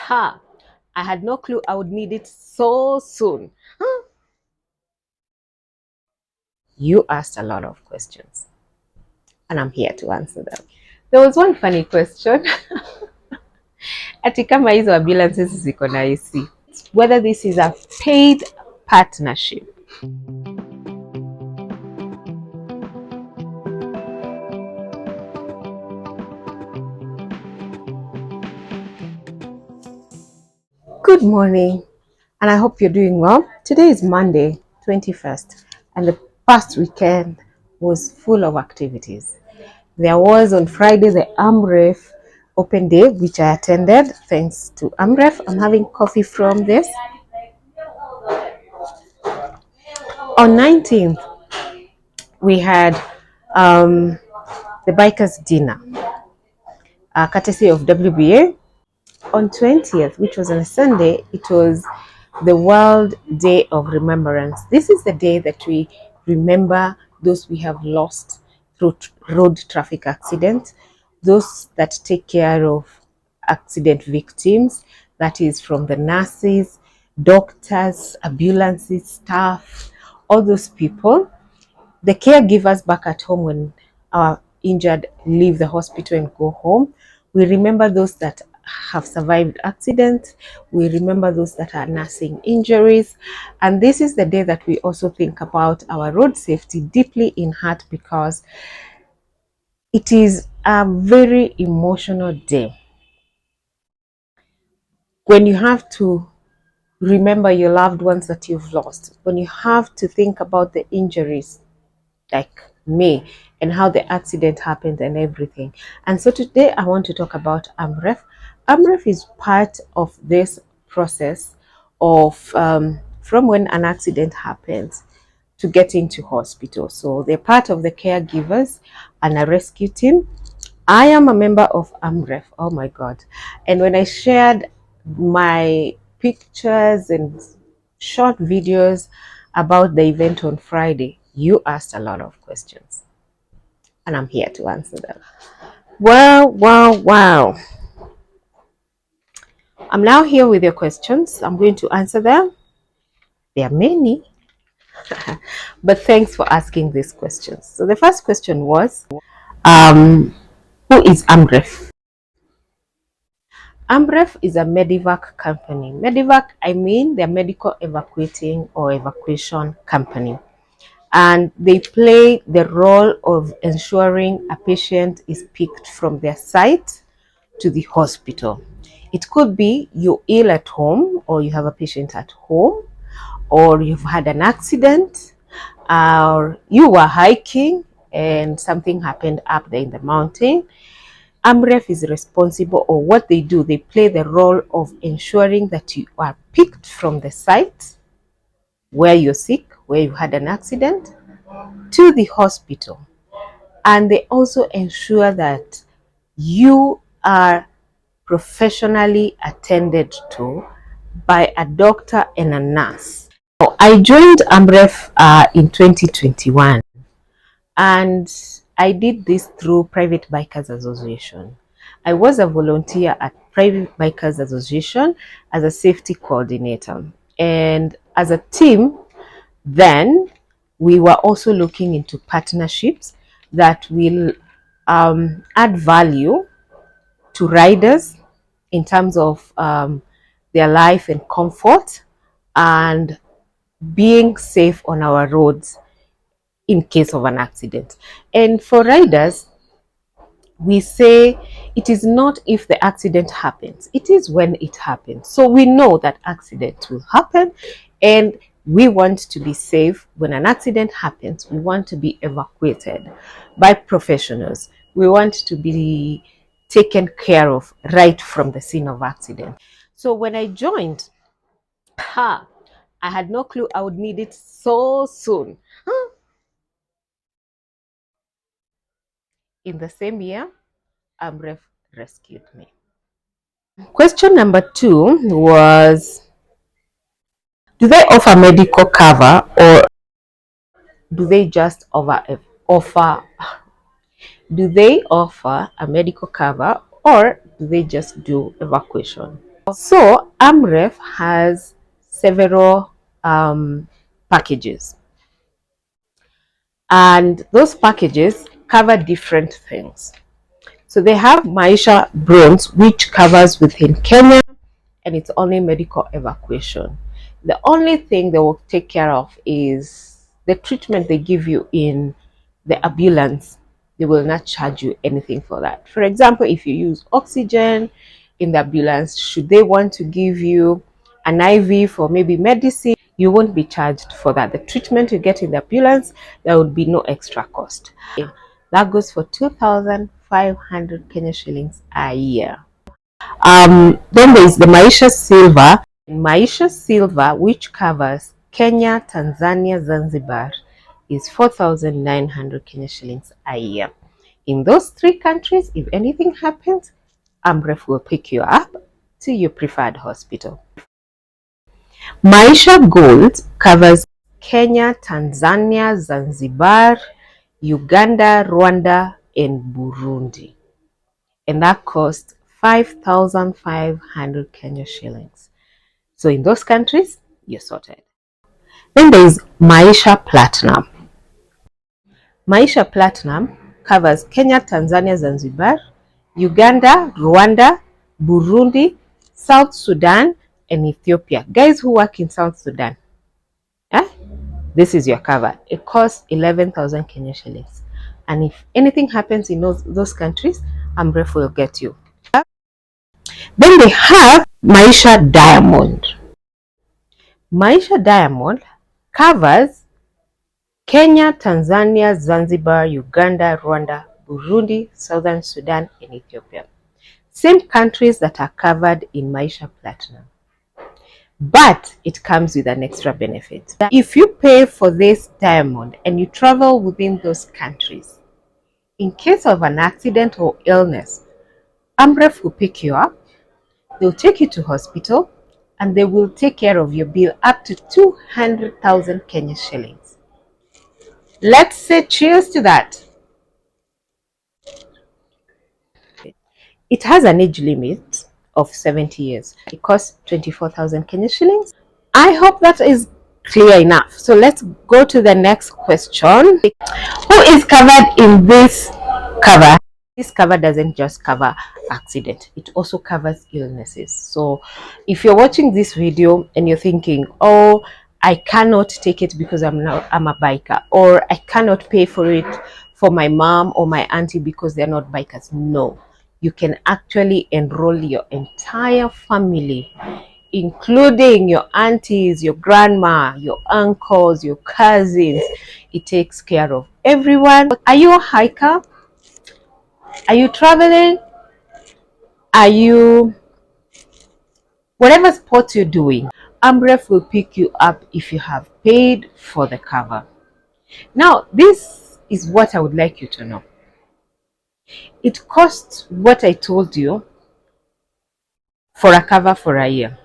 Ha! I had no clue I would need it so soon. Huh? You asked a lot of questions, and I'm here to answer them. There was one funny question. Ati kama hizo ambulances ziko na AC. Whether this is a paid partnership. Good morning, and I hope you're doing well. Today is Monday, 21st, and the past weekend was full of activities. There was on Friday the Amref open day, which I attended. Thanks to Amref, I'm having coffee from this. On 19th, we had the bikers dinner, courtesy of WBA. On 20th, which was on a Sunday, it was the World Day of Remembrance. This is the day that we remember those we have lost through road traffic accidents, those that take care of accident victims, that is from the nurses, doctors, ambulances, staff, all those people, the caregivers back at home when our injured leave the hospital and go home. We remember those that have survived accidents. We remember those that are nursing injuries. And this is the day that we also think about our road safety deeply in heart, because it is a very emotional day. When you have to remember your loved ones that you've lost, when you have to think about the injuries like me and how the accident happened and everything. And so today I want to talk about Amref. Amref is part of this process of from when an accident happens to getting to hospital. So they're part of the caregivers and a rescue team. I am a member of Amref. Oh my God. And when I shared my pictures and short videos about the event on Friday, you asked a lot of questions, and I'm here to answer them. Wow. I'm now here with your questions. I'm going to answer them. There are many, but thanks for asking these questions. So the first question was, who is Amref? Amref is a Medivac company. Medivac, I mean, they're medical evacuating or evacuation company. And they play the role of ensuring a patient is picked from their site to the hospital. It could be you're ill at home, or you have a patient at home, or you've had an accident, or you were hiking and something happened up there in the mountain. Amref is responsible, or what they do, they play the role of ensuring that you are picked from the site where you're sick, where you had an accident, to the hospital. And they also ensure that you are professionally attended to by a doctor and a nurse. So I joined Amref in 2021, and I did this through Private Bikers Association. I was a volunteer at Private Bikers Association as a safety coordinator, and as a team then we were also looking into partnerships that will add value to riders in terms of their life and comfort, and being safe on our roads in case of an accident. And for riders, we say it is not if the accident happens, it is when it happens. So we know that accidents will happen, and we want to be safe. When an accident happens, we want to be evacuated by professionals. We want to be taken care of right from the scene of accident. So when I joined, I had no clue I would need it so soon. In the same year, Amref rescued me. Question number 2 was, do they offer medical cover, or do they just do they offer a medical cover, or do they just do evacuation? So Amref has several packages, and those packages cover different things. So they have Maisha Bronze, which covers within Kenya, and it's only medical evacuation. The only thing they will take care of is the treatment they give you in the ambulance. They will not charge you anything for that. For example, if you use oxygen in the ambulance, should they want to give you an IV for maybe medicine, you won't be charged for that. The treatment you get in the ambulance, there would be no extra cost. That goes for 2,500 Kenya shillings a year. Then there is the Maisha Silver. Maisha Silver, which covers Kenya, Tanzania, Zanzibar, is 4,900 Kenya shillings a year. In those three countries, if anything happens, Amref will pick you up to your preferred hospital. Maisha Gold covers Kenya, Tanzania, Zanzibar, Uganda, Rwanda, and Burundi. And that costs 5,500 Kenya shillings. So in those countries, you're sorted. Then there is Maisha Platinum. Maisha Platinum covers Kenya, Tanzania, Zanzibar, Uganda, Rwanda, Burundi, South Sudan, and Ethiopia. Guys who work in South Sudan, this is your cover. It costs 11,000 Kenya shillings. And if anything happens in those countries, Amref will get you. Then they have Maisha Diamond. Maisha Diamond covers Kenya, Tanzania, Zanzibar, Uganda, Rwanda, Burundi, Southern Sudan, and Ethiopia. Same countries that are covered in Maisha Platinum. But it comes with an extra benefit. If you pay for this diamond and you travel within those countries, in case of an accident or illness, Amref will pick you up, they'll take you to hospital, and they will take care of your bill up to 200,000 Kenya shillings. Let's say cheers to that. It has an age limit of 70 years. It costs 24,000 Kenya shillings. I hope that is clear enough. So let's go to the next question. Who is covered in this cover? This cover doesn't just cover accident, it also covers illnesses. So if you're watching this video and you're thinking, oh, I cannot take it because I'm a biker, or I cannot pay for it for my mom or my auntie because they're not bikers, no, you can actually enroll your entire family, including your aunties, your grandma, your uncles, your cousins. It takes care of everyone. Are you a hiker? Are you traveling? Are you whatever sport you're doing? Amref will pick you up if you have paid for the cover. Now, this is what I would like you to know. It costs what I told you for a cover for a year.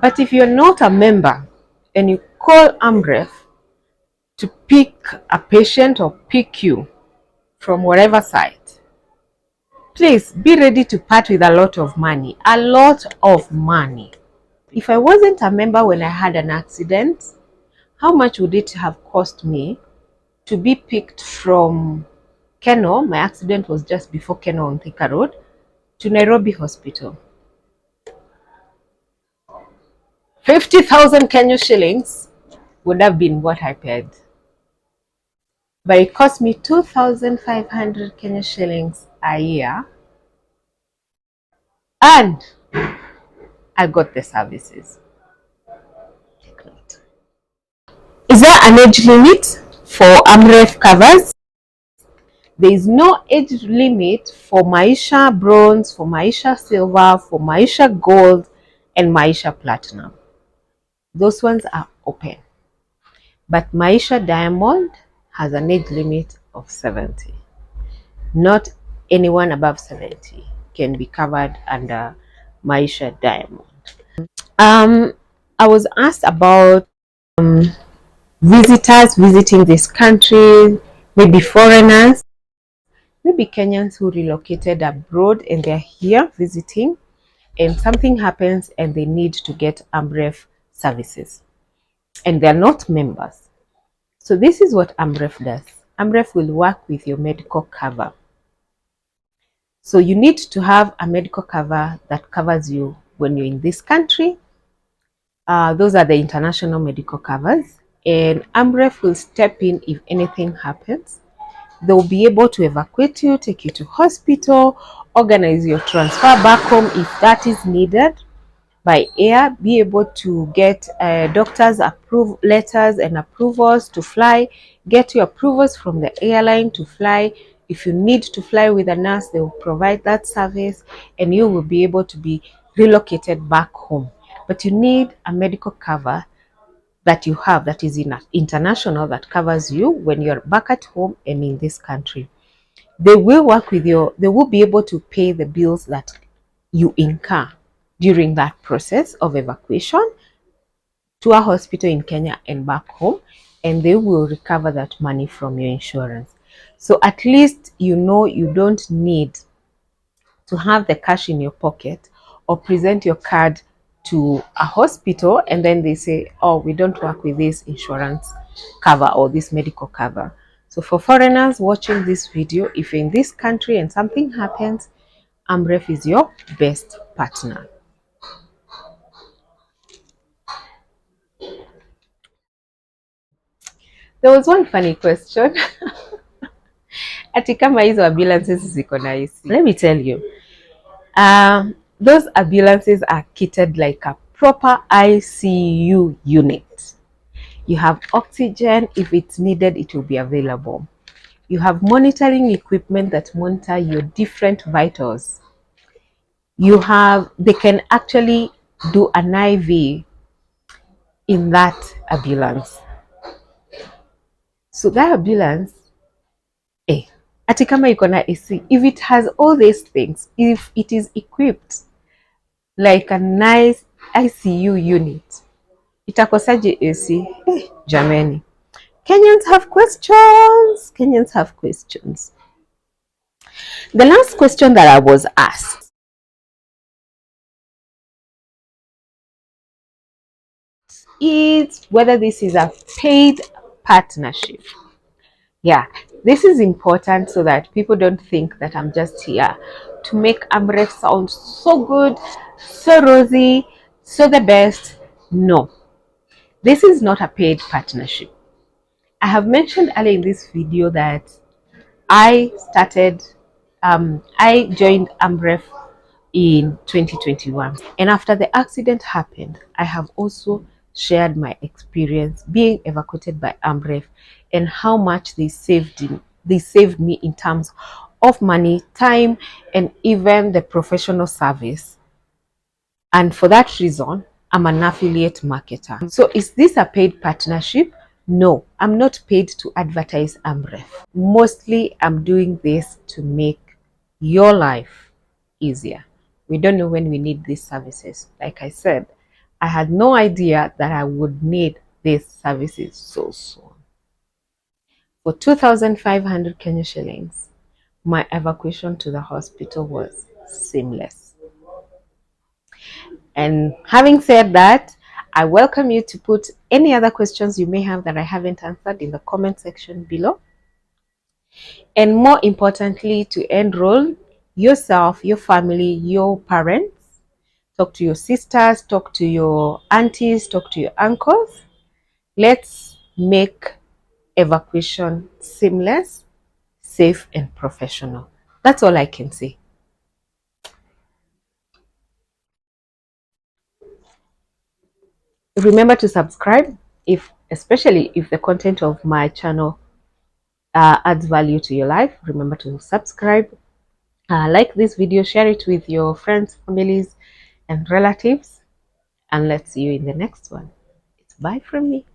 But if you're not a member and you call Amref to pick a patient or pick you from whatever site, please be ready to part with a lot of money. A lot of money. If I wasn't a member when I had an accident, how much would it have cost me to be picked from Keno? My accident was just before Keno on Thika Road, to Nairobi Hospital. 50,000 Kenya shillings would have been what I paid. But it cost me 2,500 Kenya shillings a year, and I got the services. Take note. Is there an age limit for Amref covers? There is no age limit for Maisha Bronze, for Maisha Silver, for Maisha Gold, and Maisha Platinum. Those ones are open. But Maisha Diamond has an age limit of 70. Not anyone above 70 can be covered under Maisha Diamond. I was asked about visitors visiting this country, maybe foreigners, maybe Kenyans who relocated abroad and they're here visiting and something happens and they need to get Amref services and they're not members. So this is what Amref does. Amref will work with your medical cover. So you need to have a medical cover that covers you when you're in this country. Those are the international medical covers, and Amref will step in if anything happens. They'll be able to evacuate you, take you to hospital, organize your transfer back home if that is needed by air, be able to get doctors' letters and approvals to fly, get your approvals from the airline to fly. If you need to fly with a nurse, they will provide that service and you will be able to be relocated back home. But you need a medical cover that you have that is international, that covers you when you're back at home and in this country. They will work with you, they will be able to pay the bills that you incur during that process of evacuation to a hospital in Kenya and back home, and they will recover that money from your insurance. So at least you know you don't need to have the cash in your pocket or present your card to a hospital and then they say, oh, we don't work with this insurance cover or this medical cover. So for foreigners watching this video, if you're in this country and something happens, Amref is your best partner. There was one funny question. Ati kama hizo ambulances ziko na AC. Let me tell you, those ambulances are kitted like a proper ICU unit. You have oxygen. If it's needed, it will be available. You have monitoring equipment that monitor your different vitals. They can actually do an IV in that ambulance. So that ambulance, ati kama iko na AC, if it has all these things, if it is equipped like a nice ICU unit, itakosaje AC? Jamani. Kenyans have questions. Kenyans have questions. The last question that I was asked is whether this is a paid partnership. Yeah, this is important so that people don't think that I'm just here to make Amref sound so good, so rosy, so the best. No, this is not a paid partnership. I have mentioned earlier in this video that I joined Amref in 2021, and after the accident happened, I have also shared my experience being evacuated by Amref and how much they saved me in terms of money, time, and even the professional service. And for that reason, I'm an affiliate marketer. So is this a paid partnership? No, I'm not paid to advertise Amref. Mostly, I'm doing this to make your life easier. We don't know when we need these services. Like I said, I had no idea that I would need these services so soon. For 2,500 Kenya shillings, my evacuation to the hospital was seamless. And having said that, I welcome you to put any other questions you may have that I haven't answered in the comment section below. And more importantly, to enroll yourself, your family, your parents, talk to your sisters, talk to your aunties, talk to your uncles. Let's make evacuation seamless, safe, and professional. That's all I can say. Remember to subscribe, especially if the content of my channel adds value to your life. Remember to subscribe, like this video, share it with your friends, families, and relatives, and let's see you in the next one. It's bye from me.